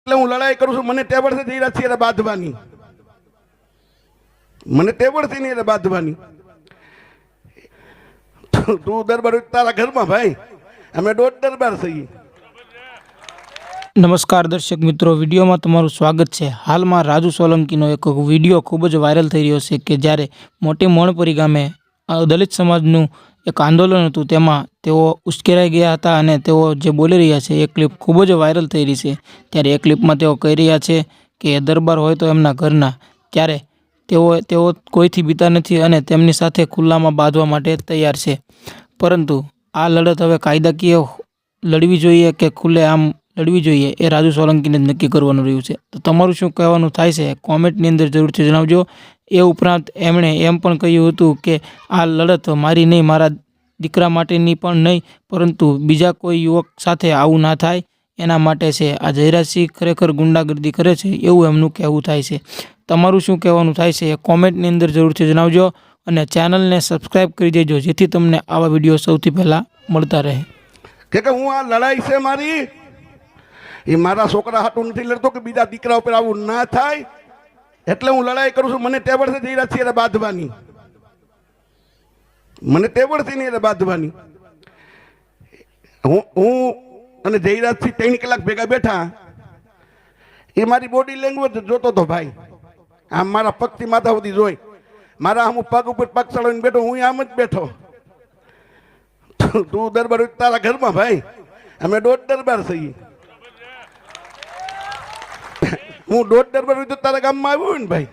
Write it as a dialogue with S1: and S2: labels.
S1: એટલે હું લડાઈ કરું છું. મને ટેબલ છે જઈ રહ્યા છીએ બાંધવાની, મને ટેબલ થી નહીં બાંધવાની. તું દરબાર તારા ઘરમાં ભાઈ, અમે દોઢ દરબાર છીએ.
S2: નમસ્કાર દર્શક મિત્રો, વિડીયોમાં તમારું સ્વાગત છે. હાલમાં રાજુ સોલંકીનો એક વિડીયો ખૂબ જ વાયરલ થઈ રહ્યો છે કે જ્યારે મોટી મણપરી ગામે દલિત સમાજનું એક આંદોલન હતું, તેમાં તેઓ ઉશ્કેરાઈ ગયા હતા અને તેઓ જે બોલી રહ્યા છે એ ક્લિપ ખૂબ જ વાયરલ થઈ રહી છે. ત્યારે એ ક્લિપમાં તેઓ કહી રહ્યા છે કે દરબાર હોય તો એમના ઘરના, ત્યારે તેઓ કોઈથી બીતા નથી અને તેમની સાથે ખુલ્લામાં બાંધવા માટે તૈયાર છે. પરંતુ આ લડત હવે કાયદાકીય લડવી જોઈએ કે ખુલ્લે આમ લડવી જોઈએ એ રાજુ સોલંકીને જ નક્કી કરવાનું રહ્યું છે. તો તમારું શું કહેવાનું થાય છે કોમેન્ટની અંદર જરૂરથી જણાવજો. એ ઉપરાંત એમણે એમ પણ કહ્યું હતું કે આ લડત મારી નહીં, મારા દીકરા માટેની પણ નહીં, પરંતુ બીજા કોઈ યુવક સાથે આવું ના થાય એના માટે છે. આ જયરાજસિંહ ખરેખર ગુંડાગર્દી કરે છે એવું એમનું કહેવું થાય છે. તમારું શું કહેવાનું થાય છે એ કોમેન્ટની અંદર જરૂરથી જણાવજો અને ચેનલને સબસ્ક્રાઈબ કરી દેજો જેથી તમને આવા વિડીયો સૌથી પહેલાં મળતા રહે.
S1: કે હું આ લડાઈ છે મારી, એ મારા છોકરા હાટું નથી લડતો કે બીજા દીકરા ઉપર આવું ના થાય, એટલે હું લડાઈ કરું છું. મને ટેબલ છે જઈ રહ્યા છીએ બાંધવાની, મને ટેબલ થી નહીં બાંધવાની. હું અને જયરાજથી 3 કલાક ભેગા બેઠા, એ મારી બોડી લેંગ્વેજ જોતો હતો ભાઈ. આમ મારા પગથી માથા સુધી જોઈ, મારા આમ પગ ઉપર પગ ચડાવીને બેઠો, હું આમ જ બેઠો. તું દરબાર તારા ઘરમાં ભાઈ, અમે દોઢ દરબાર છીએ. હું દોઢ દરબાર તો તારા ગામમાં આવ્યો ને ભાઈ.